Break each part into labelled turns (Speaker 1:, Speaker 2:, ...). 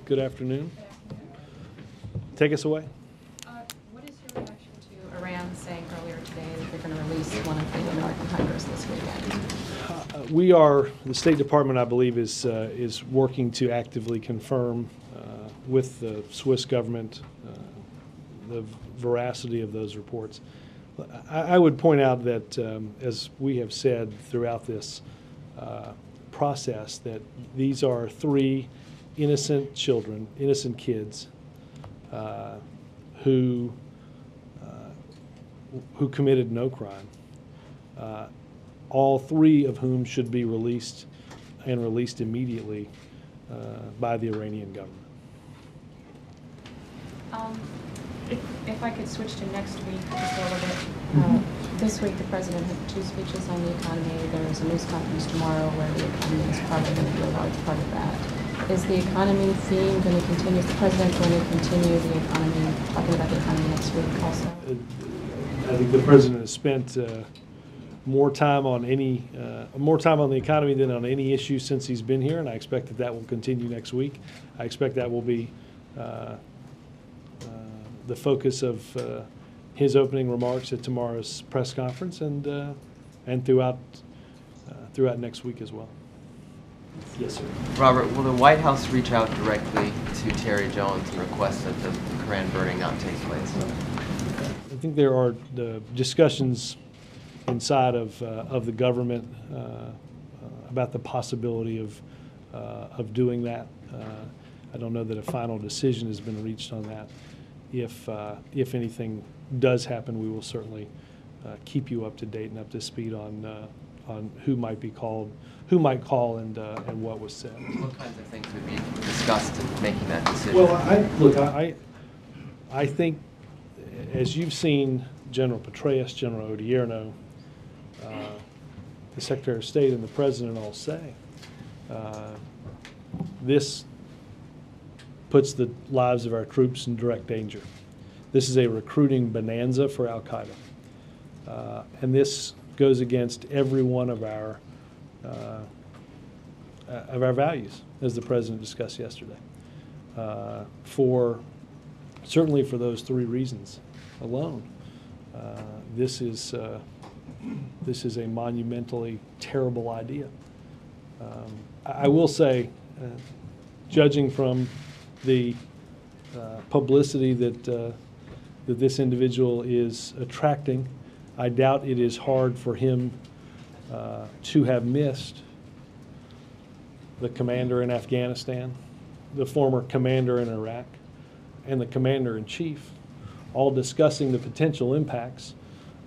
Speaker 1: Good afternoon. Take us away.
Speaker 2: What is your reaction to Iran saying earlier today that they're going to release one of the American hikers this weekend?
Speaker 1: The State Department, I believe, is working to actively confirm with the Swiss government the veracity of those reports. I would point out that, as we have said throughout this process, that these are three innocent children, innocent kids, who committed no crime. All three of whom should be released and released immediately by the Iranian government.
Speaker 2: If I could switch to next week just a little bit. This week the President had two speeches on the economy. There's a news conference tomorrow where the economy is probably going to be a large part of that. Is the economy theme going to continue? Is the President going to continue the economy, talking about the economy next week also?
Speaker 1: I think the President has spent more time on the economy than on any issue since he's been here, and I expect that will continue next week. I expect that will be the focus of his opening remarks at tomorrow's press conference and throughout next week as well. Yes, sir.
Speaker 3: Robert, will the White House reach out directly to Terry Jones and request that the Koran burning not take place?
Speaker 1: I think there are discussions inside of the government about the possibility of doing that. I don't know that a final decision has been reached on that. If anything does happen, we will certainly keep you up to date and up to speed on who might be called, who might call, and what was said.
Speaker 3: What kinds of things would be discussed in making that decision?
Speaker 1: Well, I think, as you've seen General Petraeus, General Odierno, the Secretary of State, and the President all say, this puts the lives of our troops in direct danger. This is a recruiting bonanza for al-Qaeda. And this goes against every one of our values, as the President discussed yesterday. Certainly for those three reasons alone, this is a monumentally terrible idea. I will say, judging from the publicity that this individual is attracting, I doubt it is hard for him to have missed the commander in Afghanistan, the former commander in Iraq, and the commander-in-chief, all discussing the potential impacts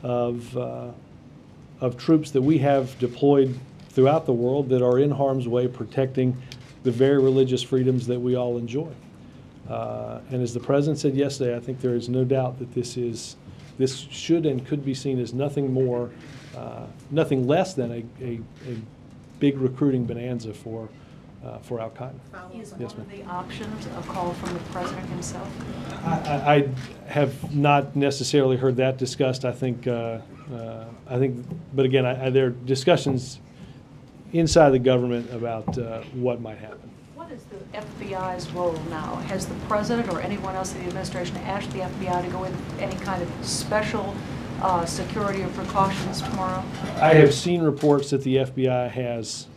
Speaker 1: of troops that we have deployed throughout the world that are in harm's way protecting the very religious freedoms that we all enjoy. And as the President said yesterday, I think there is no doubt that this should and could be seen as nothing less than a big recruiting bonanza for al-Qaeda.
Speaker 4: Is one of the options a call from the President himself?
Speaker 1: I have not necessarily heard that discussed. I think, but again, there are discussions inside the government about what might happen.
Speaker 4: What is the FBI's role now? Has the President or anyone else in the administration asked the FBI to go in any kind of special security or precautions tomorrow?
Speaker 1: I have seen reports that the FBI has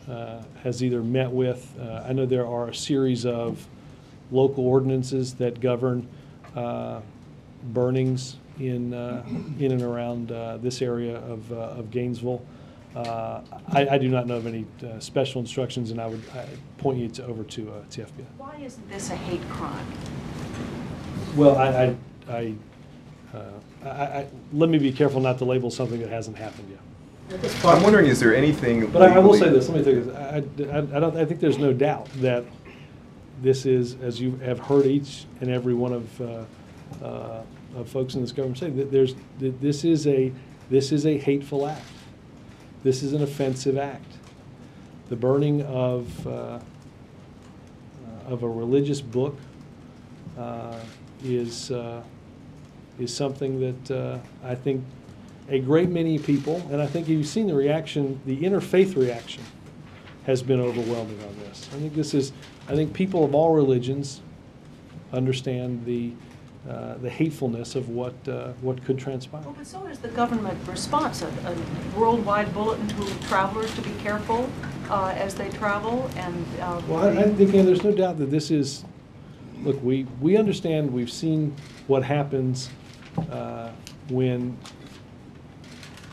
Speaker 1: either met with. I know there are a series of local ordinances that govern burnings in and around this area of Gainesville. I do not know of any special instructions, and I would point you over to the FBI.
Speaker 4: Why isn't this a hate crime?
Speaker 1: Well, let me be careful not to label something that hasn't happened yet.
Speaker 5: Well, I'm wondering, is there anything?
Speaker 1: But I will say this. Let me tell you this. I think there's no doubt that this is, as you have heard each and every one of folks in this government say, that this is a hateful act. This is an offensive act. The burning of a religious book is something that I think a great many people, and I think you've seen the reaction, the interfaith reaction has been overwhelming on this. I think people of all religions understand the hatefulness of what could transpire.
Speaker 4: Well, but so is the government response, a worldwide bulletin to travelers to be careful as they travel, and...
Speaker 1: Well, I think there's no doubt that this is, look, we understand, we've seen what happens when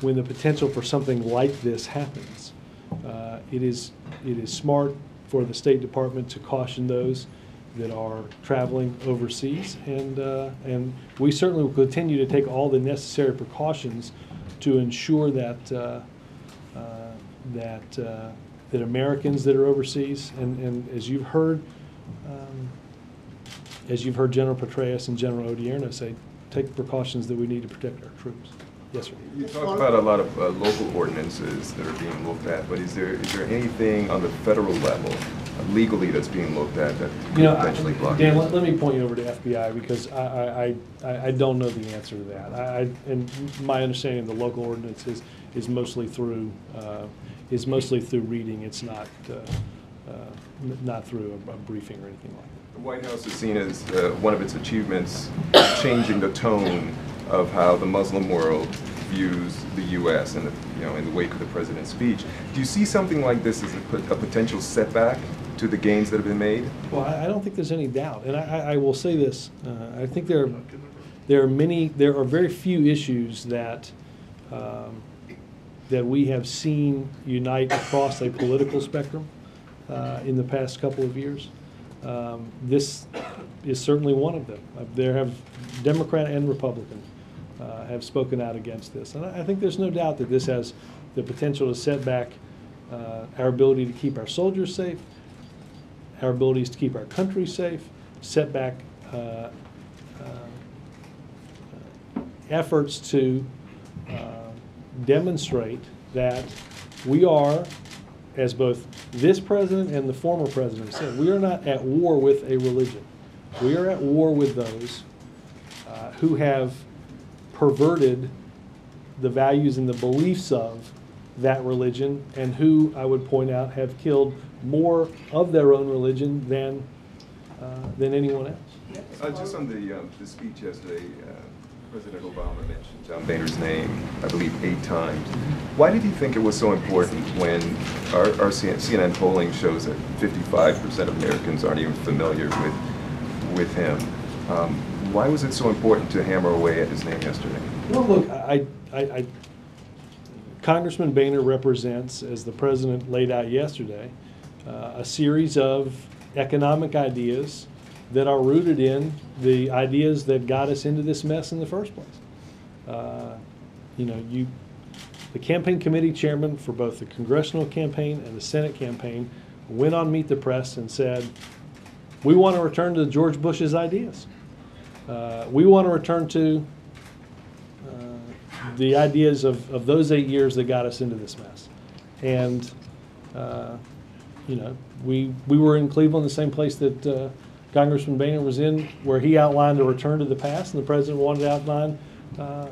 Speaker 1: the potential for something like this happens. It is smart for the State Department to caution those that are traveling overseas, and we certainly will continue to take all the necessary precautions to ensure that that Americans that are overseas, and as you've heard General Petraeus and General Odierno say, take the precautions that we need to protect our troops. Yes, sir.
Speaker 5: You talked about a lot of local ordinances that are being looked at, but is there anything on the federal level legally that's being looked at that could potentially block
Speaker 1: Dan,
Speaker 5: it?
Speaker 1: let me point you over to FBI, because I don't know the answer to that. And my understanding of the local ordinances is mostly through reading. It's not through a briefing or anything like that.
Speaker 5: The White House is seen as one of its achievements changing the tone of how the Muslim world views the U.S. and in the wake of the president's speech. Do you see something like this as a potential setback to the gains that have been made?
Speaker 1: Well, I don't think there's any doubt, and I will say this: I think there are very few issues that we have seen unite across a political spectrum in the past couple of years. This is certainly one of them. There have Democrat and Republican have spoken out against this, and I think there's no doubt that this has the potential to set back our ability to keep our soldiers safe, our abilities to keep our country safe, set back efforts to demonstrate that we are, as both this president and the former president said, we are not at war with a religion. We are at war with those who have perverted the values and the beliefs of that religion, and who, I would point out, have killed more of their own religion than anyone else.
Speaker 5: Just on the speech yesterday, President Obama mentioned John Boehner's name, I believe, 8 times. Why did he think it was so important when our CNN polling shows that 55% of Americans aren't even familiar with him? Why was it so important to hammer away at his name yesterday?
Speaker 1: Well, look, Congressman Boehner represents, as the president laid out yesterday, a series of economic ideas that are rooted in the ideas that got us into this mess in the first place. The campaign committee chairman for both the congressional campaign and the Senate campaign went on Meet the Press and said, we want to return to George Bush's ideas. We want to return to the ideas of those 8 years that got us into this mess. And, we were in Cleveland, the same place that Congressman Boehner was in, where he outlined a return to the past, and the president wanted to outline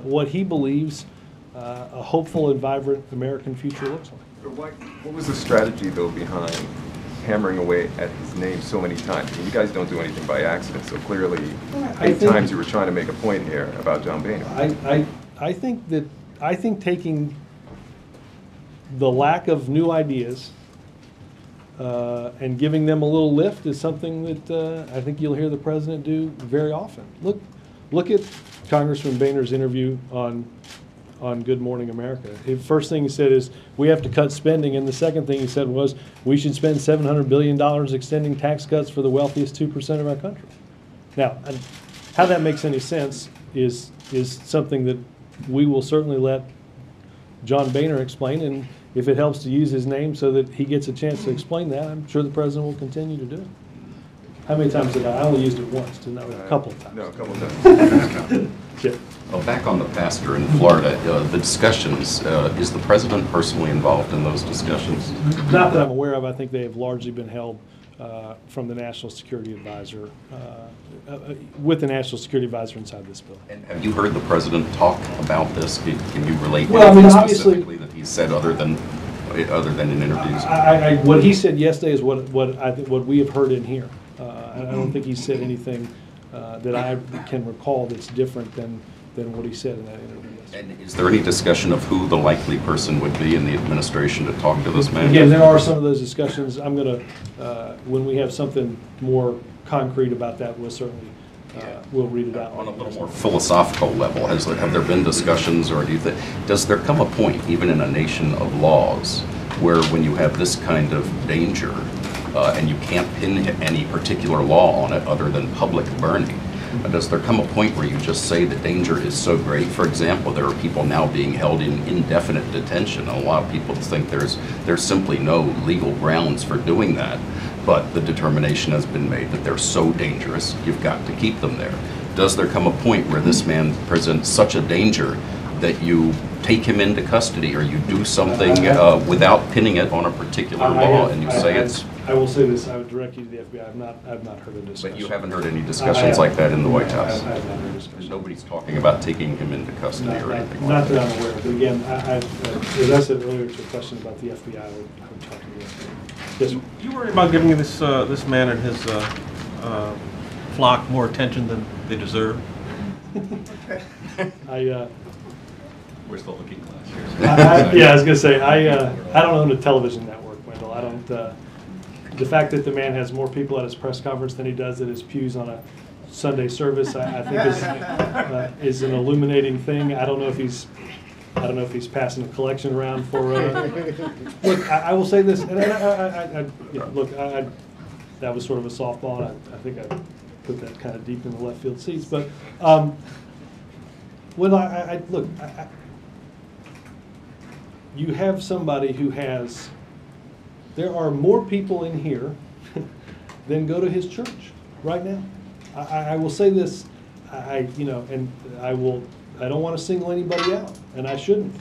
Speaker 1: what he believes a hopeful and vibrant American future looks like.
Speaker 5: What was the strategy, though, behind hammering away at his name so many times? I mean, you guys don't do anything by accident, so clearly 8 times you were trying to make a point here about John Boehner.
Speaker 1: I think taking the lack of new ideas and giving them a little lift is something that I think you'll hear the president do very often. Look at Congressman Boehner's interview on Good Morning America. The first thing he said is, we have to cut spending, and the second thing he said was, we should spend $700 billion extending tax cuts for the wealthiest 2% of our country. Now, how that makes any sense is something that we will certainly let John Boehner explain, and if it helps to use his name so that he gets a chance to explain that, I'm sure the president will continue to do it. How many times did I only used it once, didn't I? A couple of times.
Speaker 5: No, a couple of times.
Speaker 1: Yeah.
Speaker 6: Well, back on the pastor in Florida, the discussions, is the president personally involved in those discussions?
Speaker 1: Not that I'm aware of. I think they have largely been held from the National Security Advisor, with the National Security Advisor inside this bill.
Speaker 6: And have you heard the president talk about this? Can you relate
Speaker 1: Well,
Speaker 6: anything
Speaker 1: obviously,
Speaker 6: specifically that he said other than in interviews?
Speaker 1: What he said yesterday is what we have heard in here. I don't think he said anything that I can recall that's different than what he said in that interview.
Speaker 6: And is there any discussion of who the likely person would be in the administration to talk to this man?
Speaker 1: Again, there are some of those discussions. I'm going to, when we have something more concrete about that, we'll certainly, we'll read it out.
Speaker 6: On a little more philosophical level, have there been discussions, or does there come a point, even in a nation of laws, where when you have this kind of danger, and you can't pin any particular law on it other than public burning, does there come a point where you just say the danger is so great? For example, there are people now being held in indefinite detention, and a lot of people think there's simply no legal grounds for doing that, but the determination has been made that they're so dangerous, you've got to keep them there. Does there come a point where this man presents such a danger that you take him into custody, or you do something without pinning it on a particular law, and you say it's...
Speaker 1: I will say this, I would direct you to the FBI. I've not heard of discussion.
Speaker 6: But you haven't heard any discussions like that in the White House?
Speaker 1: I have not heard discussion.
Speaker 6: Nobody's talking about taking him into custody or anything like that?
Speaker 1: Not that I'm aware of. But again, as I said earlier to a question about the FBI, I would talk to the FBI. Yes, sir.
Speaker 7: You worry about giving this man and his flock more attention than they deserve?
Speaker 6: We're still looking glass here.
Speaker 1: Yeah, I was going to say, I don't own a television network, Wendell. I don't. The fact that the man has more people at his press conference than he does at his pews on a Sunday service, I think is an illuminating thing. I don't know if he's passing a collection around for. Look, I will say this, and that was sort of a softball. And I think I put that kind of deep in the left field seats, but look. You have somebody who has. There are more people in here than go to his church right now. I will say this, and I don't want to single anybody out, and I shouldn't.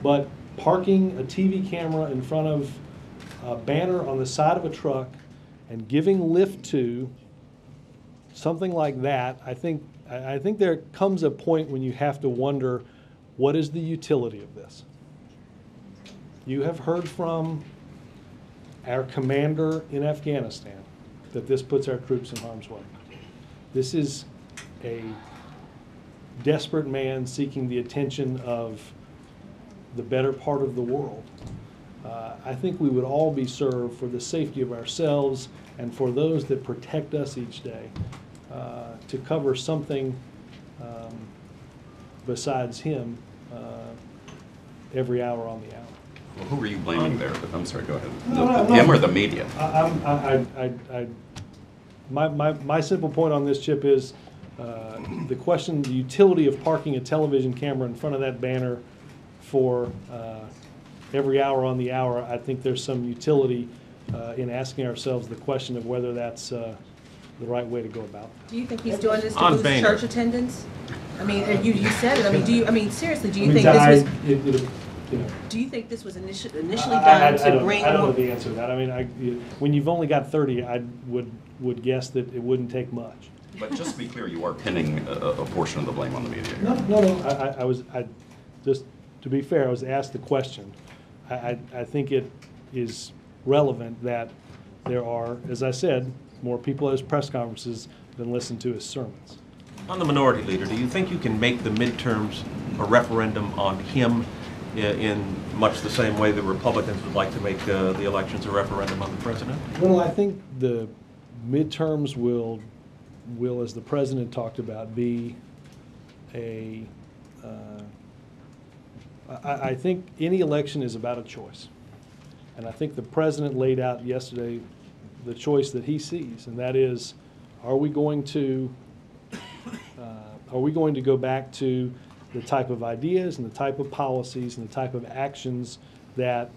Speaker 1: But parking a TV camera in front of a banner on the side of a truck and giving lift to something like that, I think there comes a point when you have to wonder, what is the utility of this? You have heard from our commander in Afghanistan that this puts our troops in harm's way. This is a desperate man seeking the attention of the better part of the world. I think we would all be served, for the safety of ourselves and for those that protect us each day, to cover something besides him every hour on the hour.
Speaker 6: Well, who are you blaming there? I'm sorry, go ahead. Him or the media?
Speaker 1: My simple point on this, Chip, is the question, the utility of parking a television camera in front of that banner for every hour on the hour. I think there's some utility in asking ourselves the question of whether that's the right way to go about it.
Speaker 8: Do you think he's doing this to
Speaker 7: On
Speaker 8: boost
Speaker 7: Boehner.
Speaker 8: church attendance? I mean, you said it. I mean, seriously, do you think this was? Do you think this was initially done to bring?
Speaker 1: I don't know the answer to that. I mean, when you've only got 30, I would guess that it wouldn't take much.
Speaker 6: But just to be clear, you are pinning a portion of the blame on the media here.
Speaker 1: No. I just to be fair, I was asked the question. I think it is relevant that there are, as I said, more people at his press conferences than listen to his sermons.
Speaker 7: On the minority leader, do you think you can make the midterms a referendum on him in much the same way the Republicans would like to make the elections a referendum on the president? Well,
Speaker 1: I think the midterms will, as the president talked about, be a. I think any election is about a choice, and I think the president laid out yesterday the choice that he sees, and that is, are we going to go back to the type of ideas and the type of policies and the type of actions that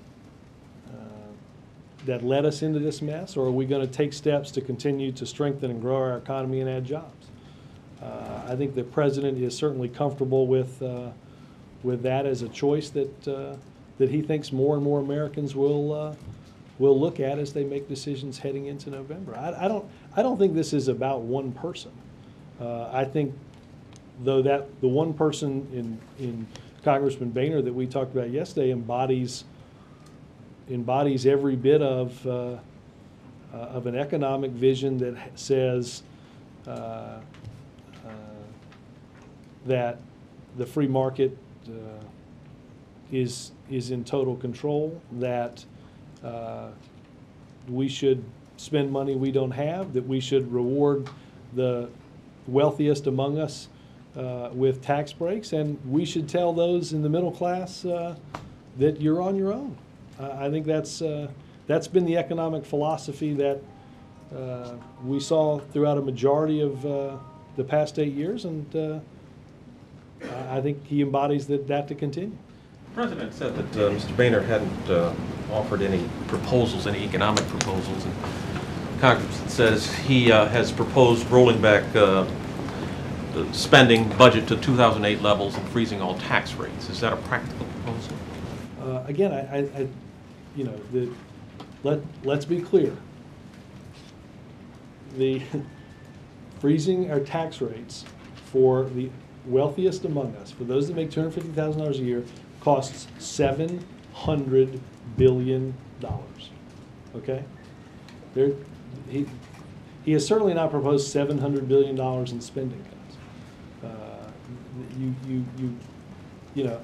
Speaker 1: that led us into this mess, or are we going to take steps to continue to strengthen and grow our economy and add jobs? I think the president is certainly comfortable with that as a choice that he thinks more and more Americans will look at as they make decisions heading into November. I don't think this is about one person. I think, though, that the one person in Congressman Boehner that we talked about yesterday embodies every bit of an economic vision that says that the free market is in total control, that we should spend money we don't have, that we should reward the wealthiest among us with tax breaks, and we should tell those in the middle class that you're on your own. I think that's been the economic philosophy that we saw throughout a majority of the past 8 years, and I think he embodies that to continue.
Speaker 7: The President said that Mr. Boehner hadn't offered any proposals, any economic proposals, and Congress says he has proposed rolling back the spending budget to 2008 levels and freezing all tax rates. Is that a practical proposal?
Speaker 1: Again, I you know, let's be clear. The freezing our tax rates for the wealthiest among us, for those that make $250,000 a year, costs $700 billion. Okay? He has certainly not proposed $700 billion in spending cuts. You know,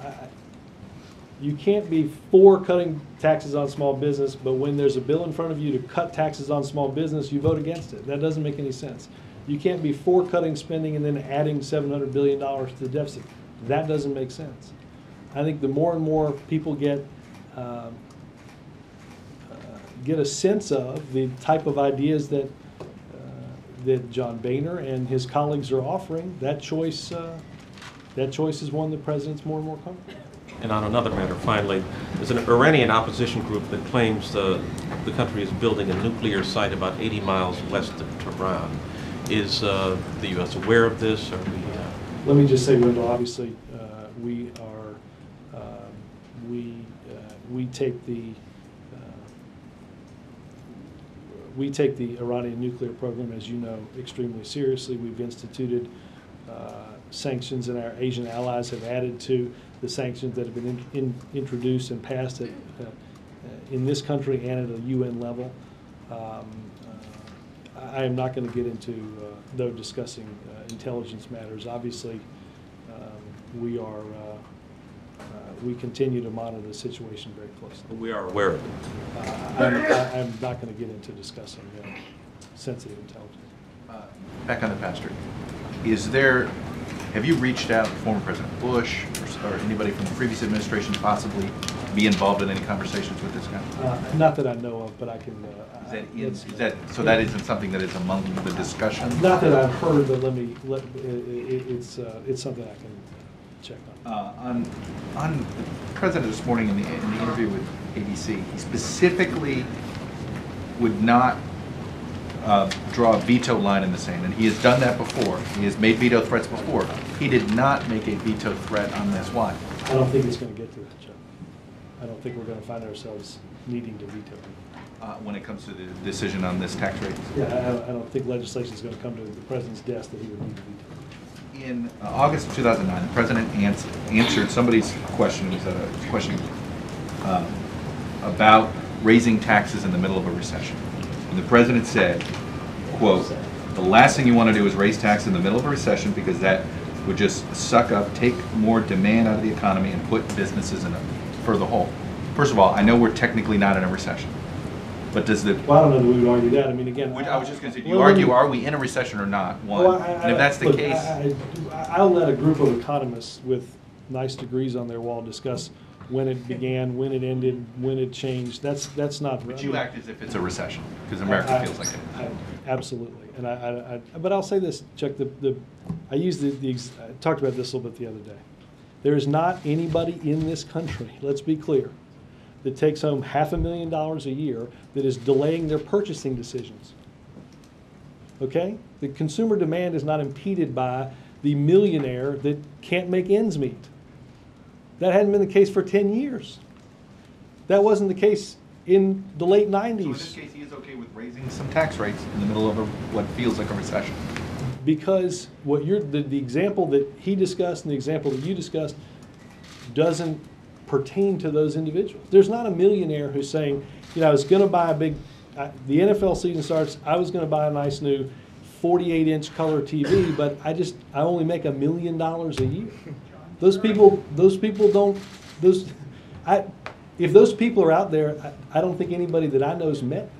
Speaker 1: you can't be for cutting taxes on small business, but when there's a bill in front of you to cut taxes on small business, you vote against it. That doesn't make any sense. You can't be for cutting spending and then adding $700 billion to the deficit. That doesn't make sense. I think the more and more people get a sense of the type of ideas that John Boehner and his colleagues are offering, that choice is one the President's more and more comfortable with.
Speaker 7: And on another matter, finally, there's an Iranian opposition group that claims the country is building a nuclear site about 80 miles west of Tehran. Is the U.S. aware of this? Or
Speaker 1: Let me just say, Wendell, obviously, we take the Iranian nuclear program, as you know, extremely seriously. We've instituted sanctions, and our Asian allies have added to the sanctions that have been introduced and passed in this country and at a UN level. I am not going to get into, though, discussing intelligence matters. Obviously, we continue to monitor the situation very closely.
Speaker 7: we are aware of it.
Speaker 1: I'm not going to get into discussing sensitive intelligence.
Speaker 9: Back on the pastor, have you reached out to former President Bush or anybody from the previous administration possibly be involved in any conversations with this guy?
Speaker 1: Not that I know of, but I can.
Speaker 9: So that isn't something that is among the discussions?
Speaker 1: Not that I've heard, but it's something I can check on.
Speaker 9: On the President this morning in the interview with ABC, he specifically would not draw a veto line in the sand, and he has done that before. He has made veto threats before. He did not make a veto threat on this. Why?
Speaker 1: I don't think it's going to get to that, Joe. I don't think we're going to find ourselves needing to veto it.
Speaker 9: When it comes to the decision on this tax rate?
Speaker 1: Yeah, I don't think legislation is going to come to the President's desk that he would need to veto.
Speaker 9: In August of 2009, the President answered somebody's question. He said a question about raising taxes in the middle of a recession. And the President said, quote, "The last thing you want to do is raise taxes in the middle of a recession because that would just suck up, take more demand out of the economy and put businesses in a further hole." First of all, I know we're technically not in a recession, but does the...
Speaker 1: Well, I don't know that we would argue that. I mean, again...
Speaker 9: I was just going to say, do you argue, are we in a recession or not? One.
Speaker 1: Well,
Speaker 9: and if that's the case...
Speaker 1: I'll let a group of economists with nice degrees on their wall discuss when it began, when it ended, when it changed. That's not...
Speaker 9: But you act as if it's a recession, because America feels like it.
Speaker 1: Absolutely. But I'll say this, Chuck, I talked about this a little bit the other day. There is not anybody in this country, let's be clear, that takes home $500,000 a year that is delaying their purchasing decisions. Okay? The consumer demand is not impeded by the millionaire that can't make ends meet. That hadn't been the case for 10 years. That wasn't the case in the late 90s.
Speaker 9: So in this case, he is okay with raising some tax rates in the middle of what feels like a recession.
Speaker 1: Because the example that he discussed and the example that you discussed doesn't pertain to those individuals. There's not a millionaire who's saying, I was going to buy the NFL season starts, I was going to buy a nice new 48-inch color TV, but I only make $1 million a year. Those people don't, if those people are out there, I don't think anybody that I know's met them.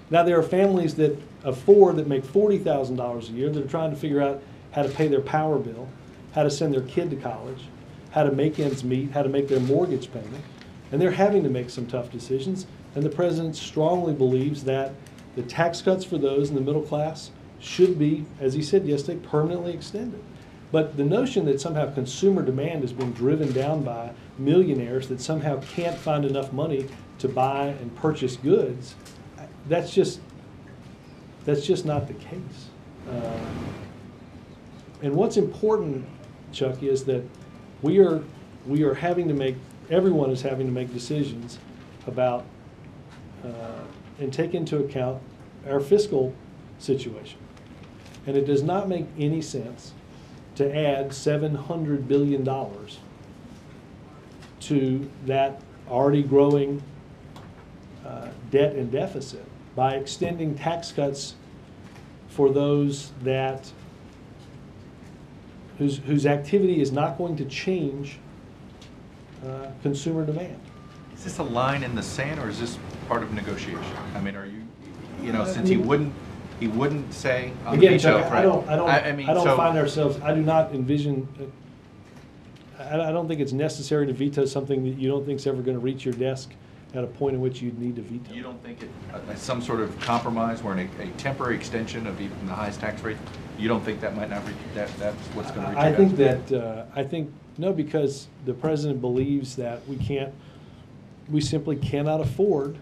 Speaker 1: Now, there are families of four that make $40,000 a year that are trying to figure out how to pay their power bill, how to send their kid to college, how to make ends meet, how to make their mortgage payment. And they're having to make some tough decisions. And the president strongly believes that the tax cuts for those in the middle class should be, as he said yesterday, permanently extended. But the notion that somehow consumer demand is being driven down by millionaires that somehow can't find enough money to buy and purchase goods, that's just not the case. And what's important, Chuck, is that we are having to make, everyone is having to make decisions about and take into account our fiscal situation. And it does not make any sense to add $700 billion to that already growing debt and deficit by extending tax cuts for those that whose activity is not going to change consumer demand.
Speaker 9: Is this a line in the sand, or is this part of negotiation? I mean, are you know, since he wouldn't say on the
Speaker 1: Again,
Speaker 9: veto,
Speaker 1: Chuck,
Speaker 9: right?
Speaker 1: I don't find ourselves, I do not envision, I don't think it's necessary to veto something that you don't think is ever going to reach your desk at a point in which you'd need to veto.
Speaker 9: You don't think some sort of compromise where a temporary extension of even the highest tax rate, you don't think that might not reach, that's what's going to reach your desk?
Speaker 1: I think, no, because the president believes that we simply cannot afford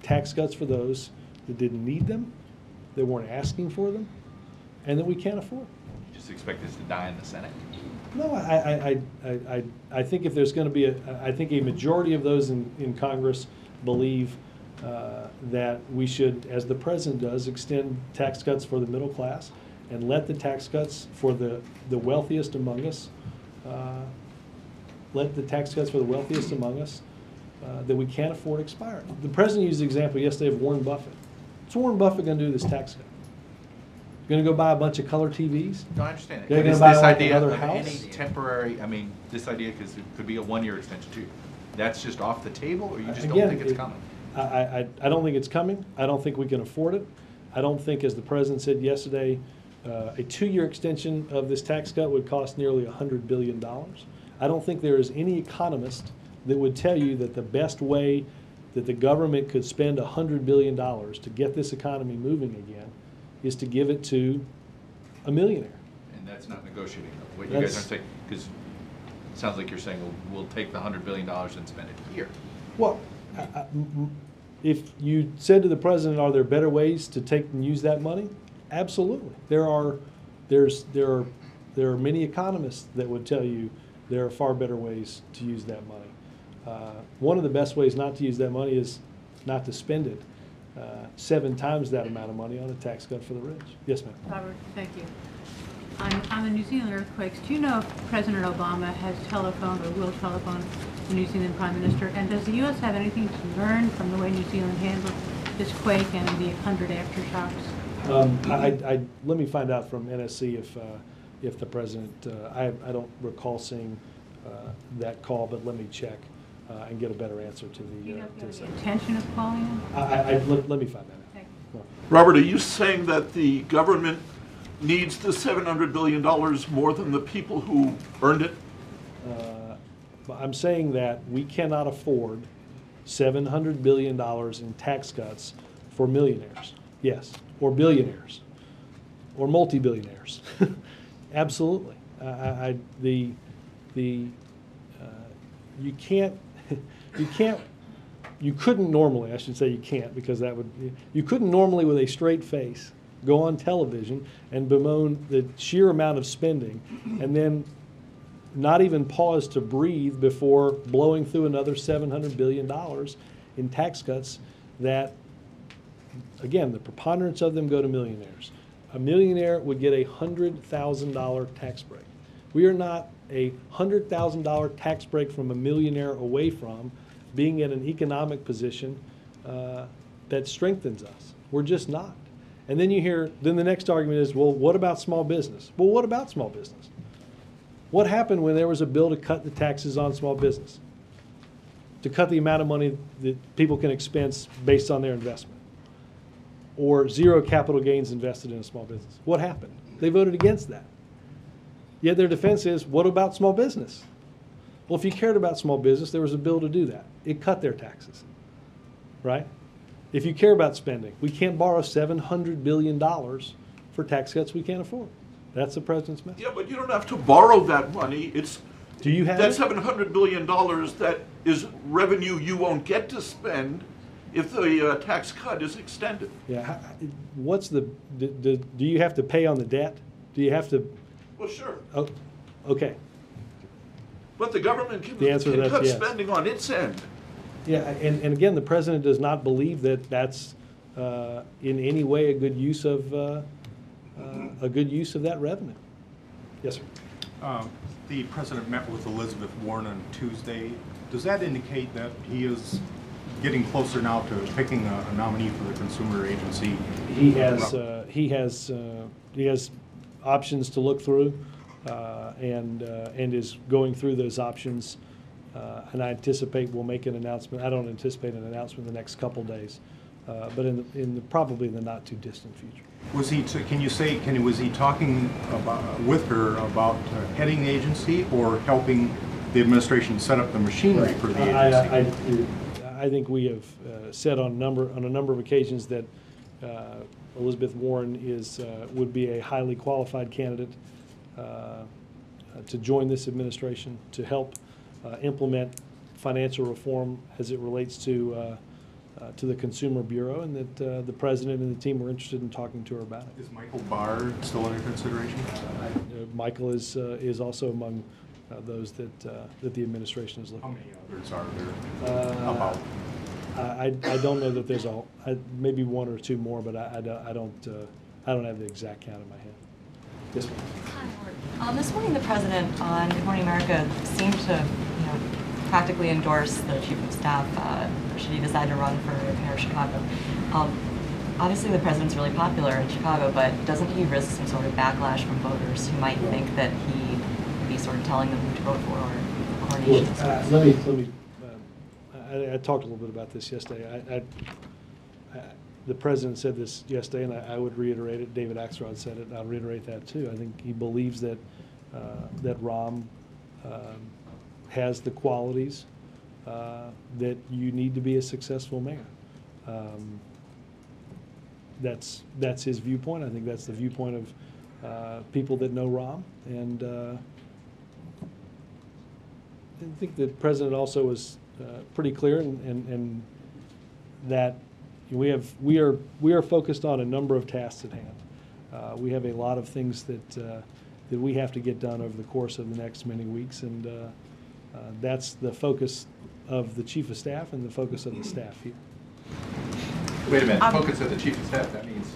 Speaker 1: tax cuts for those that didn't need them, that weren't asking for them, and that we can't afford.
Speaker 9: You just expect this to die in the Senate?
Speaker 1: No, I think if there's going to be I think a majority of those in Congress believe that we should, as the president does, extend tax cuts for the middle class and let the tax cuts for the wealthiest among us, that we can't afford expire. The president used the example yesterday of Warren Buffett. What's Warren Buffett going to do this tax cut? Going to go buy a bunch of color TVs?
Speaker 9: No, I understand it.
Speaker 1: They're
Speaker 9: But
Speaker 1: going
Speaker 9: is
Speaker 1: to buy
Speaker 9: this
Speaker 1: like
Speaker 9: idea
Speaker 1: another
Speaker 9: of
Speaker 1: house?
Speaker 9: any temporary, I mean, this idea, because it could be a one-year extension too, that's just off the table, or you just don't think it's coming?
Speaker 1: I don't think it's coming. I don't think we can afford it. I don't think, as the president said yesterday, a 2-year extension of this tax cut would cost nearly $100 billion. I don't think there is any economist that would tell you that the best way that the government could spend $100 billion to get this economy moving again is to give it to a millionaire.
Speaker 9: And that's not negotiating, though. What you guys aren't saying, because it sounds like you're saying, well, we'll take the $100 billion and spend it here.
Speaker 1: Well, if you said to the president, are there better ways to take and use that money? Absolutely. There are many economists that would tell you there are far better ways to use that money. One of the best ways not to use that money is not to spend it 7 times that amount of money on a tax cut for the rich. Yes, ma'am.
Speaker 10: Robert, thank you. On the New Zealand earthquakes, do you know if President Obama has telephoned or will telephone the New Zealand Prime Minister? And does the U.S. have anything to learn from the way New Zealand handled this quake and the 100 aftershocks?
Speaker 1: Let me find out from NSC if the president, I don't recall seeing that call, but let me check and get a better answer to the.
Speaker 10: Do you know if you have the intention of calling him?
Speaker 1: Let me find that out.
Speaker 10: Thank
Speaker 1: you.
Speaker 11: Robert, are you saying that the government needs the $700 billion more than the people who earned it?
Speaker 1: I'm saying that we cannot afford $700 billion in tax cuts for millionaires, yes, or billionaires, or multi-billionaires. Absolutely. You couldn't normally, I should say you can't, because you couldn't normally with a straight face go on television and bemoan the sheer amount of spending and then not even pause to breathe before blowing through another $700 billion in tax cuts that, again, the preponderance of them go to millionaires. A millionaire would get a $100,000 tax break. We are not a $100,000 tax break from a millionaire away from being in an economic position that strengthens us. We're just not. And then then the next argument is, well, what about small business? Well, what about small business? What happened when there was a bill to cut the taxes on small business? To cut the amount of money that people can expense based on their investment? Or zero capital gains invested in a small business? What happened? They voted against that. Yet their defense is, what about small business? Well, if you cared about small business, there was a bill to do that. It cut their taxes, right? If you care about spending, we can't borrow $700 billion for tax cuts we can't afford. That's the president's message.
Speaker 11: Yeah, but you don't have to borrow that money.
Speaker 1: Do you have
Speaker 11: that
Speaker 1: it?
Speaker 11: $700 billion that is revenue you won't get to spend if the tax cut is extended.
Speaker 1: Yeah. What's do you have to pay on the debt? Do you have to?
Speaker 11: Well, sure.
Speaker 1: Oh, okay.
Speaker 11: But the government can
Speaker 1: that's
Speaker 11: cut
Speaker 1: yes.
Speaker 11: spending on its end.
Speaker 1: Yeah, and again, the president does not believe that that's in any way a good use of that revenue. Yes, sir.
Speaker 12: The president met with Elizabeth Warren on Tuesday. Does that indicate that he is getting closer now to picking a nominee for the consumer agency?
Speaker 1: He has options to look through, and is going through those options. And I anticipate we'll make an announcement. I don't anticipate an announcement in the next couple days, but probably in the not too distant future.
Speaker 12: Was he? Was he talking with her about heading the agency or helping the administration set up the machinery for the agency?
Speaker 1: I think we have said on a number of occasions that Elizabeth Warren would be a highly qualified candidate to join this administration to help implement financial reform as it relates to the Consumer Bureau, and that the president and the team were interested in talking to her about it.
Speaker 12: Is Michael Barr still under consideration?
Speaker 1: Michael is also among those that the administration is looking at.
Speaker 12: How many others are there about?
Speaker 1: I don't know that there's maybe one or two more, but I don't have the exact count in my head. Yes, ma'am.
Speaker 13: Hi, Mark. This morning, the president on Good Morning America seemed to, practically endorse the chief of staff should he decide to run for mayor of Chicago. Obviously, the president's really popular in Chicago, but doesn't he risk some sort of backlash from voters who might think that he would be sort of telling them who to vote for or coronation?
Speaker 1: Let me. I talked a little bit about this yesterday. The president said this yesterday, and I would reiterate it. David Axelrod said it, and I'll reiterate that too. I think he believes that that Rahm has the qualities that you need to be a successful mayor. That's his viewpoint. I think that's the viewpoint of people that know Rahm, and I think the president also was pretty clear and that we are focused on a number of tasks at hand. We have a lot of things that we have to get done over the course of the next many weeks, and that's the focus of the chief of staff and the focus of the staff here.
Speaker 9: Wait a minute, focus of the chief of staff, that means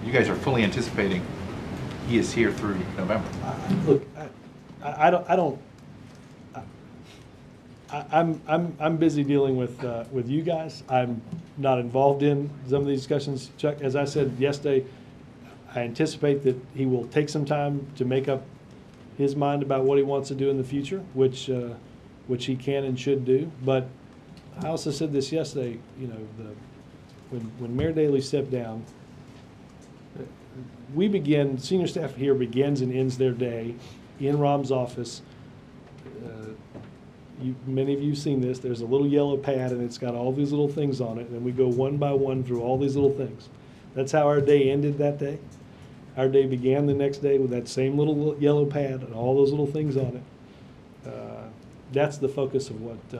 Speaker 9: you guys are fully anticipating he is here through November.
Speaker 1: Look, I'm busy dealing with you guys. I'm not involved in some of these discussions. Chuck, as I said yesterday, I anticipate that he will take some time to make up his mind about what he wants to do in the future, which he can and should do. But I also said this yesterday. When Mayor Daley stepped down, senior staff here begins and ends their day in Rahm's office. Many of you have seen this. There's a little yellow pad, and it's got all these little things on it, and we go one by one through all these little things. That's how our day ended that day. Our day began the next day with that same little yellow pad and all those little things on it. That's the focus of what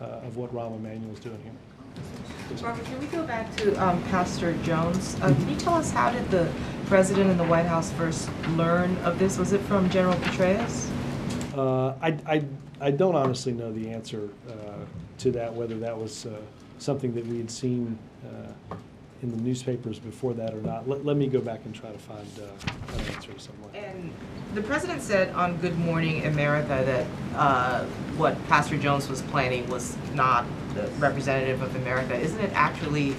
Speaker 1: Rahm Emanuel is doing here.
Speaker 8: Robert, can we go back to Pastor Jones? Can you tell us, how did the president and the White House first learn of this? Was it from General Petraeus?
Speaker 1: I don't honestly know the answer to that, whether that was something that we had seen in the newspapers before that or not. Let me go back and try to find an answer somewhere.
Speaker 8: And the president said on Good Morning America that what Pastor Jones was planning was not representative of America. Isn't it actually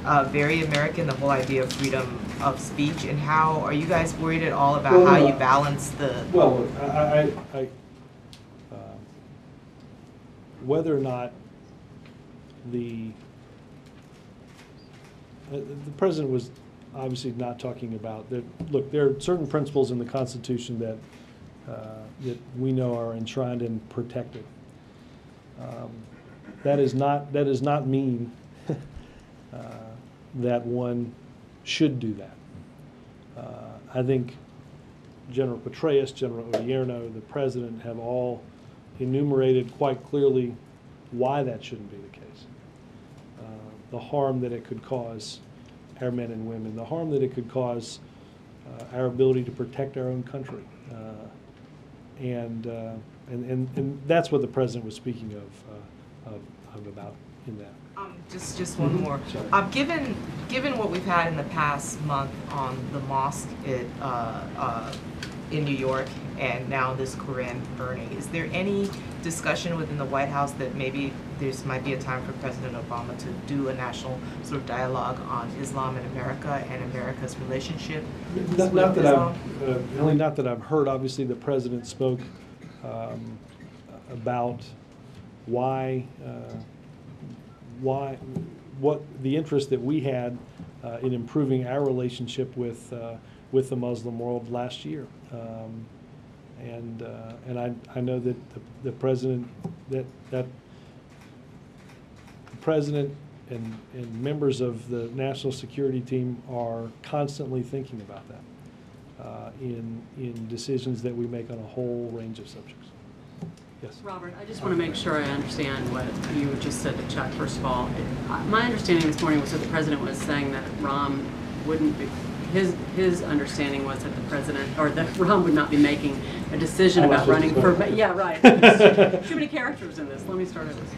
Speaker 8: very American, the whole idea of freedom of speech, and how are you guys worried at all about how you balance the?
Speaker 1: Well, look, whether or not the president was obviously not talking about that. Look, there are certain principles in the Constitution that that we know are enshrined and protected. That does not mean that one should do that. I think General Petraeus, General Odierno, the president have all enumerated quite clearly why that shouldn't be the case. The harm that it could cause our men and women, the harm that it could cause our ability to protect our own country. And that's what the president was speaking of about in that.
Speaker 8: Just one more. Given what we've had in the past month on the mosque in New York and now this Quran burning, is there any discussion within the White House that maybe this might be a time for President Obama to do a national sort of dialogue on Islam in America and America's relationship with Islam?
Speaker 1: Not that I've heard. Obviously, the president spoke about what the interest that we had in improving our relationship with the Muslim world last year, and I know that the president and members of the national security team are constantly thinking about that in decisions that we make on a whole range of subjects. Yes.
Speaker 14: Robert, I just want to make sure I understand what you just said to Chuck. First of all, my understanding this morning was that the president was saying that Rahm wouldn't be, his understanding was that the president, or that Rahm would not be making a decision about running for, but yeah, right. Too many characters in this. Let me start with this.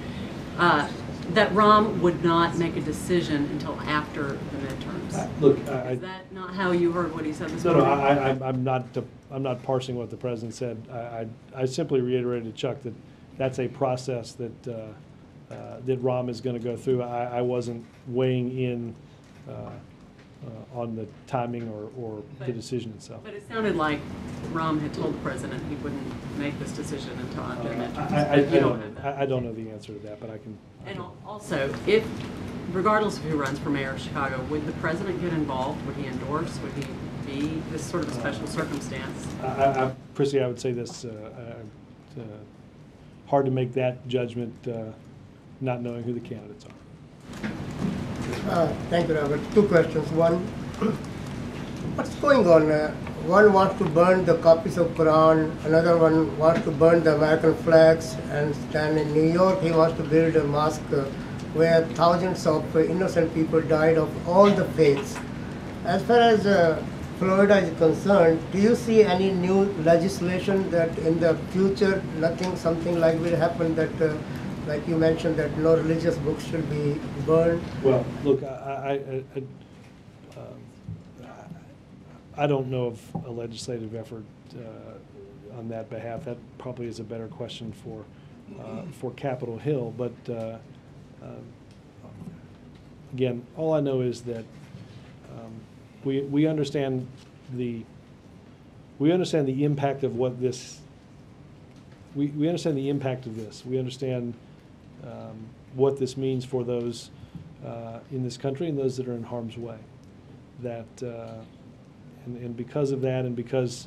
Speaker 14: That Rahm would not make a decision until after the midterms.
Speaker 1: Look,
Speaker 14: is that not how you heard what he said this
Speaker 1: morning?
Speaker 14: No,
Speaker 1: I'm not parsing what the president said. I simply reiterated to Chuck that that's a process that that Rahm is going to go through. I wasn't weighing in on the timing or the decision itself.
Speaker 14: But it sounded like Rahm had told the president he wouldn't make this decision until after the midterms.
Speaker 1: I don't know the answer to that, but I can.
Speaker 14: And also, if, regardless of who runs for mayor of Chicago, would the president get involved? Would he endorse? Would he be this sort of a special circumstance?
Speaker 1: Chrissy, I would say this, hard to make that judgment not knowing who the candidates are.
Speaker 15: Thank you, Robert. Two questions. One, what's going on? One wants to burn the copies of Quran, another one wants to burn the American flags, and in New York he wants to build a mosque where thousands of innocent people died of all the faiths. As far as Florida is concerned, do you see any new legislation that in the future something like will happen that like you mentioned, that no religious books should be burned?
Speaker 1: Well, look, I don't know of a legislative effort on that behalf. That probably is a better question for Capitol Hill. But again, all I know is that we understand the impact of what this. We understand the impact of this. We understand what this means for those in this country and those that are in harm's way. That and because of that, and because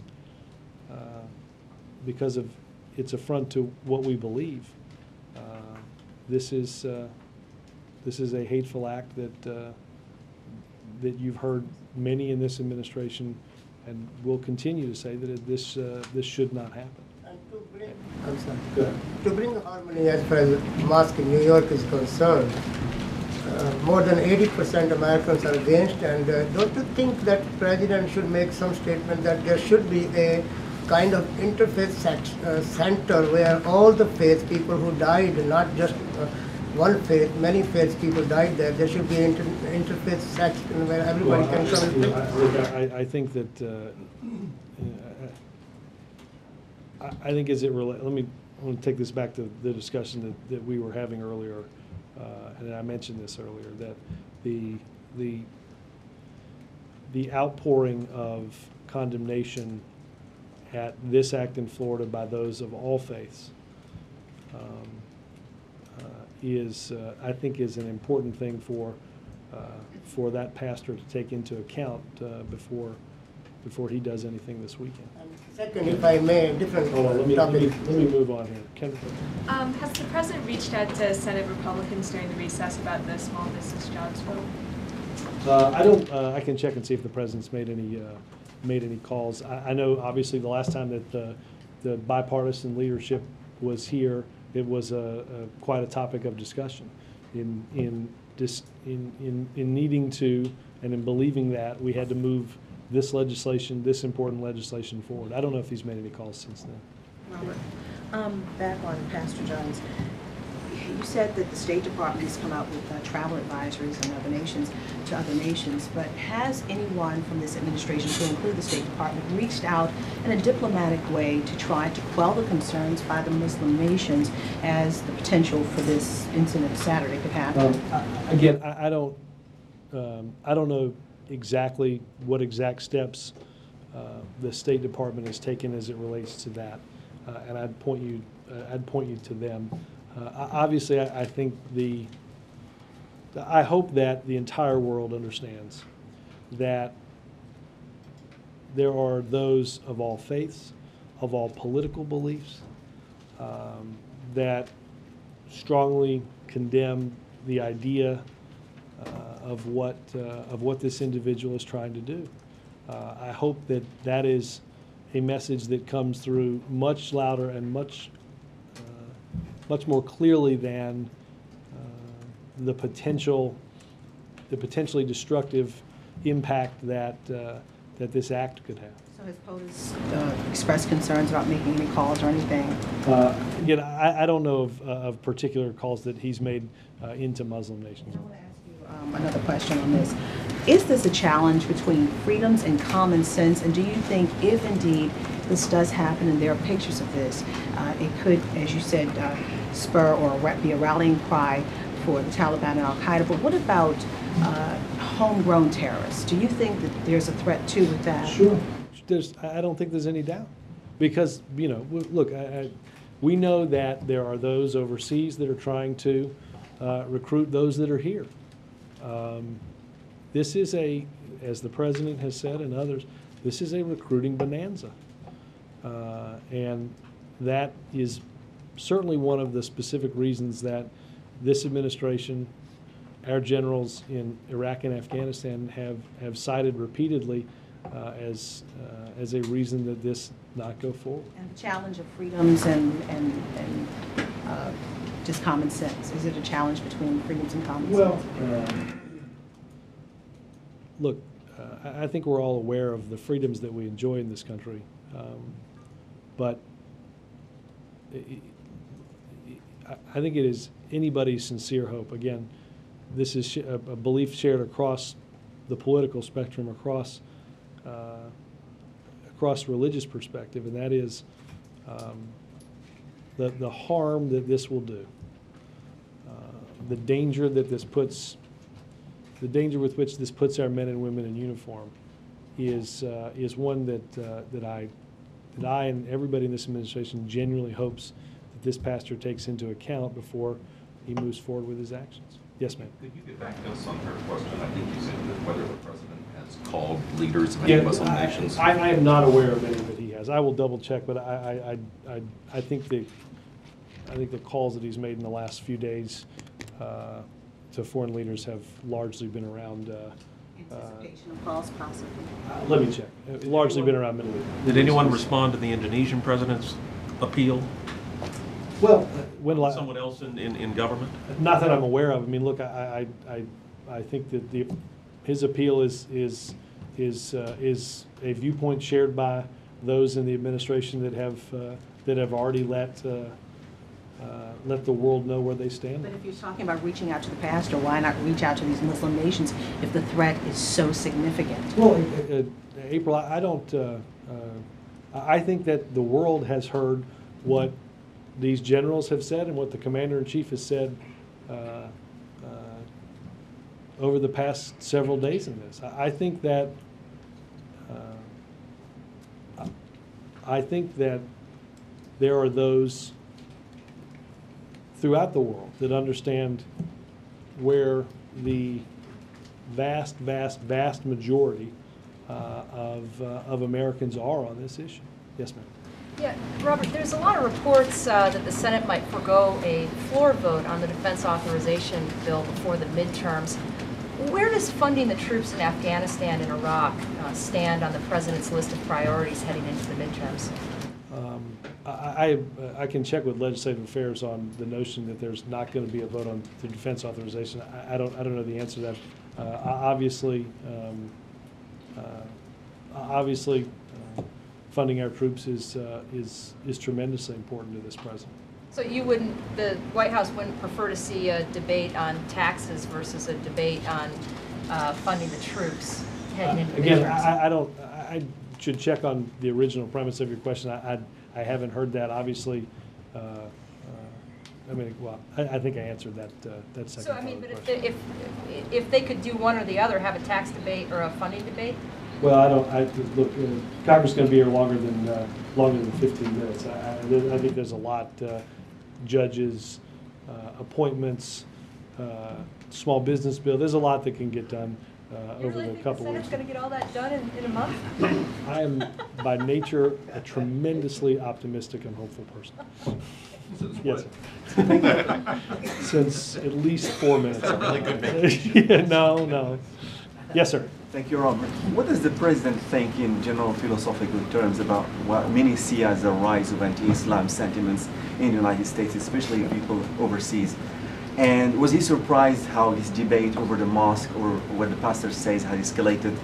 Speaker 1: of its affront to what we believe, this is a hateful act that you've heard many in this administration, and will continue to say that this should not happen.
Speaker 15: To bring harmony as far as the mosque in New York is concerned, more than 80% Americans are against, and don't you think that the president should make some statement that there should be a kind of interfaith center where all the faith people who died, not just one faith, many faiths people died there. There should be an interfaith section where everybody can come and
Speaker 1: I think that I think as it relates, I want to take this back to the discussion that we were having earlier, and I mentioned this earlier, that the outpouring of condemnation at this act in Florida by those of all faiths is, I think, is an important thing for that pastor to take into account before he does anything this weekend.
Speaker 15: Second, if I may, different
Speaker 1: Hold on, let
Speaker 15: topic.
Speaker 1: me move on here. Ken?
Speaker 16: Has the president reached out to Senate Republicans during the recess about the small business jobs vote?
Speaker 1: I don't. I can check and see if the president's made any calls. I know obviously the last time that the bipartisan leadership was here, it was quite a topic of discussion. In needing to and in believing that we had to move this legislation, this important legislation forward. I don't know if he's made any calls since then.
Speaker 17: Robert, back on Pastor Jones, you said that the State Department has come out with travel advisories in other nations, to other nations, but has anyone from this administration, to include the State Department, reached out in a diplomatic way to try to quell the concerns by the Muslim nations as the potential for this incident Saturday could happen?
Speaker 1: Again, I don't know exactly what exact steps the State Department has taken as it relates to that, and I'd point you to them. Obviously, I think I hope that the entire world understands that there are those of all faiths, of all political beliefs, that strongly condemn the idea of what this individual is trying to do. I hope that that is a message that comes through much louder and much more clearly than the potentially destructive impact that this act could have.
Speaker 17: So has POTUS expressed concerns about making any calls or anything?
Speaker 1: Again, I don't know of particular calls that he's made into Muslim nations.
Speaker 17: I want to ask you another question on this. Is this a challenge between freedoms and common sense? And do you think, if indeed this does happen and there are pictures of this, it could, as you said, spur or be a rallying cry for the Taliban and Al-Qaeda? But what about homegrown terrorists? Do you think that there's a threat too with that?
Speaker 1: Sure. I don't think there's any doubt. Because, look, we know that there are those overseas that are trying to recruit those that are here. This is as the president has said and others, this is a recruiting bonanza. And that is certainly one of the specific reasons that this administration, our generals in Iraq and Afghanistan have cited repeatedly as a reason that this not go forward.
Speaker 17: And the challenge of freedoms and just common sense. Is it a challenge between freedoms and common sense?
Speaker 1: Look, I think we're all aware of the freedoms that we enjoy in this country, but I think it is anybody's sincere hope. Again, this is a belief shared across the political spectrum, across religious perspective, and that is the harm that this will do, the danger that this puts, the danger with which this puts our men and women in uniform, is one that I and everybody in this administration genuinely hopes that this pastor takes into account before he moves forward with his actions. Yes, ma'am.
Speaker 6: Could you get back to us on her question? I think you said that whether the president has called leaders of any Muslim nations.
Speaker 1: I am not aware of any that he has. I will double check, but I think the calls that he's made in the last few days to foreign leaders have largely been around.
Speaker 17: Anticipation of calls, possibly.
Speaker 1: Let me check. Largely been around Middle East.
Speaker 7: Did anyone respond to the Indonesian president's appeal?
Speaker 1: Well, when
Speaker 7: someone else in government?
Speaker 1: Not that I'm aware of. I mean, look, I think that his appeal is a viewpoint shared by those in the administration that have already let the world know where they stand.
Speaker 17: But if you're talking about reaching out to the pastor, why not reach out to these Muslim nations if the threat is so significant?
Speaker 1: Well, April, I don't. I think that the world has heard what these generals have said and what the commander-in-chief has said over the past several days in this. I think that there are those throughout the world that understand where the vast majority of Americans are on this issue. Yes, ma'am.
Speaker 18: Yeah, Robert, there's a lot of reports that the Senate might forego a floor vote on the defense authorization bill before the midterms. Where does funding the troops in Afghanistan and Iraq stand on the president's list of priorities heading into the midterms?
Speaker 1: I can check with Legislative Affairs on the notion that there's not going to be a vote on the defense authorization. I don't know the answer to that. Obviously, funding our troops is tremendously important to this president.
Speaker 18: So the White House wouldn't prefer to see a debate on taxes versus a debate on funding the troops heading into the midterms?
Speaker 1: I should check on the original premise of your question. I haven't heard that. Obviously, I think I answered that second
Speaker 18: So,
Speaker 1: part of the
Speaker 18: but
Speaker 1: question.
Speaker 18: if they could do one or the other, have a tax debate or a funding debate?
Speaker 1: Well, look, Congress is going to be here longer than 15 minutes. I think there's a lot, judges, appointments, small business bill. There's a lot that can get done over the couple
Speaker 18: You really think the Senate's
Speaker 1: weeks.
Speaker 18: going to get all that done in a month?
Speaker 1: I am by nature a tremendously optimistic and hopeful person. Yes, sir. Since at least 4 minutes.
Speaker 19: That's a really good vacation.
Speaker 1: Yeah, no. Yes, sir.
Speaker 19: Thank you, Robert. What does the president think in general philosophical terms about what many see as a rise of anti-Islam sentiments in the United States, especially people overseas? And was he surprised how this debate over the mosque or what the pastor says has escalated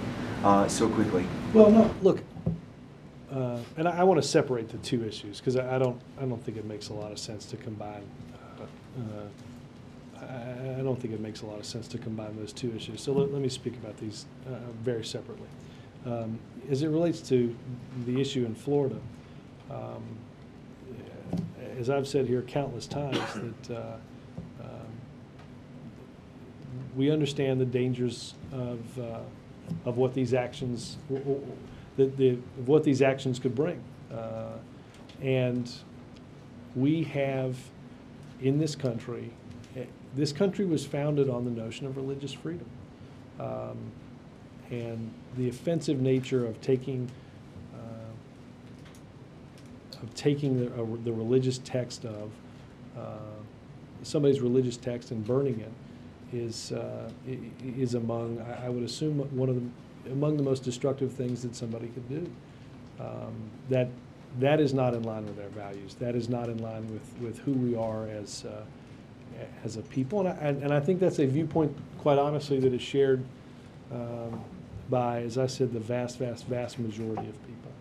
Speaker 19: so quickly?
Speaker 1: Well, no, look, and I want to separate the two issues because I don't think it makes a lot of sense to combine. I don't think it makes a lot of sense to combine those two issues. So let me speak about these very separately. As it relates to the issue in Florida, as I've said here countless times, that we understand the dangers of what these actions, what these actions could bring, and we have in this country. This country was founded on the notion of religious freedom, and the offensive nature of taking the religious text of somebody's religious text and burning it is among, I would assume, among the most destructive things that somebody could do. That is not in line with our values. That is not in line with who we are as a people, and I think that's a viewpoint, quite honestly, that is shared by, as I said, the vast majority of people.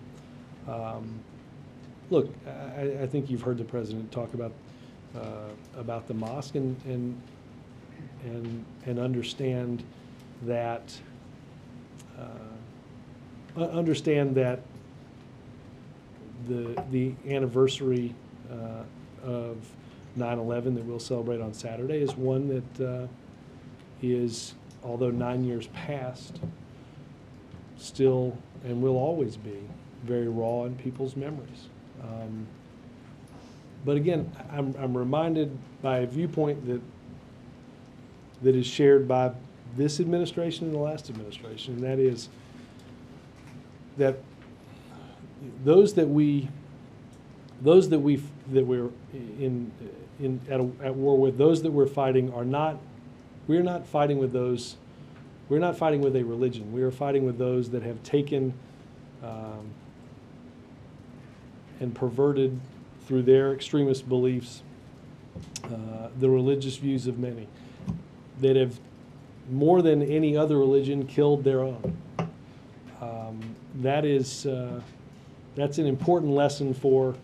Speaker 1: Look, I think you've heard the president talk about the mosque and understand that the anniversary of 9/11 that we'll celebrate on Saturday is one that is, although 9 years past, still and will always be very raw in people's memories. But again, I'm reminded by a viewpoint that is shared by this administration and the last administration, and that is that those that we're at war with, those that we're fighting we're not fighting with those, we're not fighting with a religion. We are fighting with those that have taken and perverted through their extremist beliefs the religious views of many, that have more than any other religion killed their own. That's an important lesson for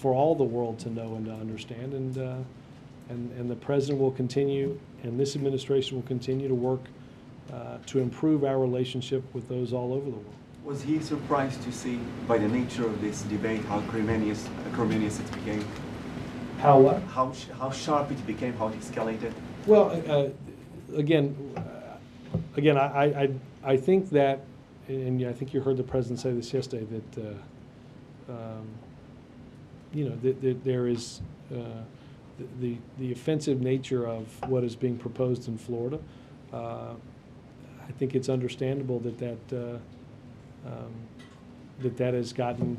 Speaker 1: all the world to know and to understand, and the president will continue, and this administration will continue to work to improve our relationship with those all over the world.
Speaker 19: Was he surprised to see, by the nature of this debate, how acrimonious it became?
Speaker 1: How what?
Speaker 19: How sharp it became, how it escalated?
Speaker 1: Well, again, again, I think that, and I think you heard the president say this yesterday, that you know, that there is the offensive nature of what is being proposed in Florida. I think it's understandable that that has gotten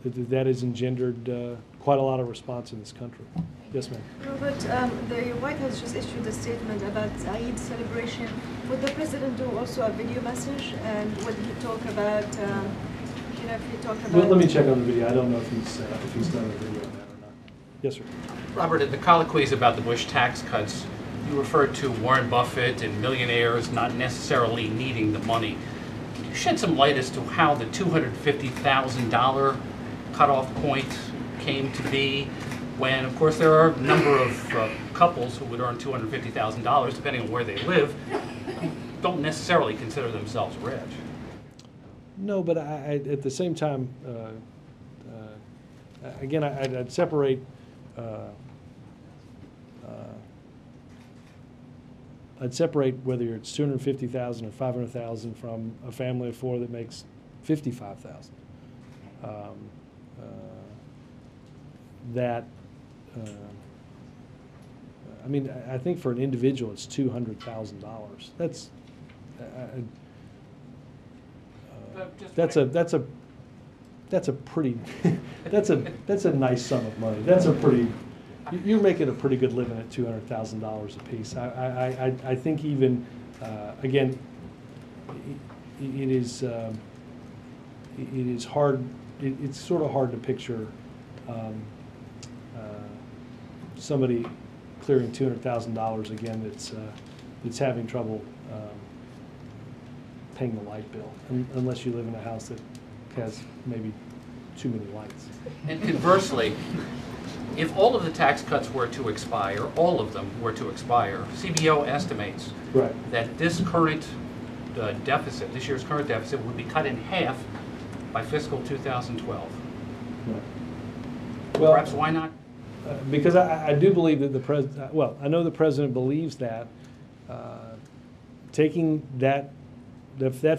Speaker 1: that has engendered quite a lot of response in this country. Yes, ma'am.
Speaker 20: Robert, the White House just issued a statement about Eid celebration. Would the president do also a video message, and would he talk about, you know, if he talked about?
Speaker 1: Well, let me check on the video. I don't know if he's done a video on that or not. Yes, sir.
Speaker 21: Robert, in the colloquies about the Bush tax cuts, you referred to Warren Buffett and millionaires not necessarily needing the money. Can you shed some light as to how the $250,000 cutoff point came to be, when, of course, there are a number of couples who would earn $250,000, depending on where they live, who don't necessarily consider themselves rich?
Speaker 1: No, but at the same time, again, I'd separate whether it's $250,000 or $500,000 from a family of four that makes $55,000. I mean, I think for an individual, it's $200,000. That's a pretty that's a nice sum of money. That's a pretty, you're making a pretty good living at $200,000 a piece. I think even again, it is hard. It's sort of hard to picture somebody clearing $200,000 again that's having trouble paying the light bill, unless you live in a house that has maybe too many lights.
Speaker 21: And conversely, if all of the tax cuts were to expire, all of them were to expire, CBO estimates that this current deficit, this year's current deficit, would be cut in half by fiscal 2012.
Speaker 1: Right. Well,
Speaker 21: perhaps why not?
Speaker 1: Because I do believe that the president, well, I know the president believes that taking that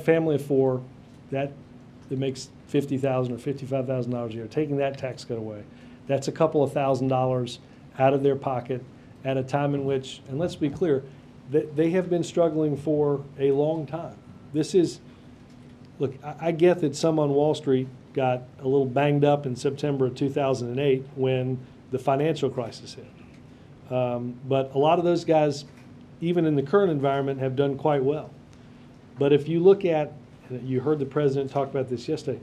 Speaker 1: family of four that makes $50,000 or $55,000 a year, taking that tax cut away, that's a couple of $1,000s out of their pocket at a time in which, and let's be clear, they have been struggling for a long time. This is, look, I get that some on Wall Street got a little banged up in September of 2008 when the financial crisis hit. But a lot of those guys, even in the current environment, have done quite well. But if you look at, you heard the president talk about this yesterday,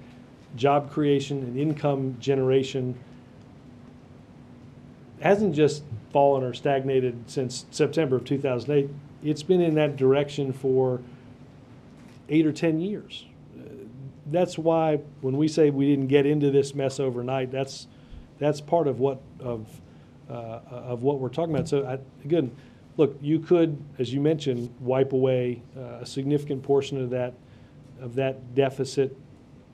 Speaker 1: job creation and income generation hasn't just fallen or stagnated since September of 2008. It's been in that direction for 8 or 10 years. That's why when we say we didn't get into this mess overnight, that's part of what we're talking about. So again, look, you could, as you mentioned, wipe away a significant portion of that deficit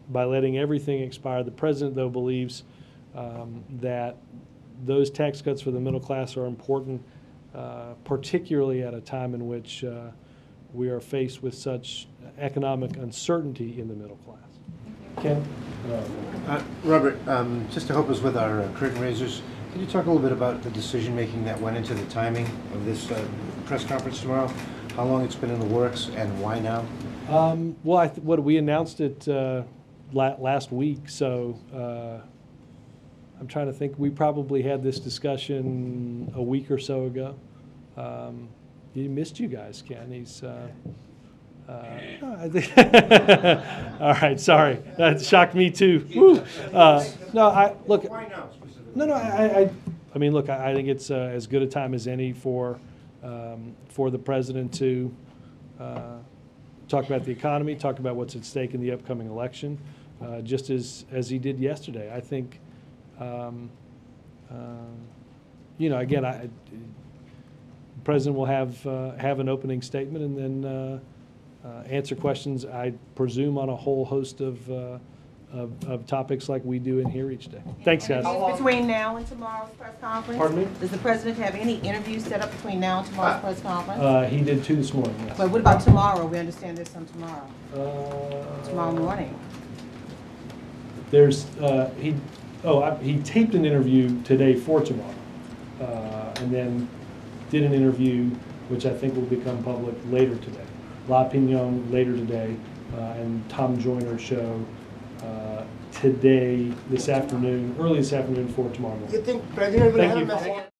Speaker 1: by letting everything expire. The president, though, believes that those tax cuts for the middle class are important, particularly at a time in which we are faced with such economic uncertainty in the middle class. Ken?
Speaker 22: Robert, just to help us with our curtain raisers, can you talk a little bit about the decision-making that went into the timing of this press conference tomorrow? How long it's been in the works and why now?
Speaker 1: Well, we announced it last week, so I'm trying to think. We probably had this discussion a week or so ago. He missed you guys, Ken. He's all right, sorry. That shocked me too. No, look. Why now specifically? No, I mean, look. I think it's as good a time as any for the president to talk about the economy, talk about what's at stake in the upcoming election, just as he did yesterday. I think, you know, again, the president will have an opening statement and then answer questions, I presume, on a whole host of of topics like we do in here each day. Thanks, guys.
Speaker 8: Between now and tomorrow's press conference?
Speaker 1: Pardon me?
Speaker 8: Does the president have any interviews set up between now and tomorrow's press conference?
Speaker 1: He did 2 this morning, yes.
Speaker 8: But what about tomorrow? We understand there's some tomorrow. Tomorrow morning.
Speaker 1: There's, he taped an interview today for tomorrow, and then did an interview, which I think will become public later today. La Pignon later today, and Tom Joyner's show today, this afternoon, early this afternoon for tomorrow morning.
Speaker 15: You think President will
Speaker 1: Thank
Speaker 15: have
Speaker 1: you.
Speaker 15: a message?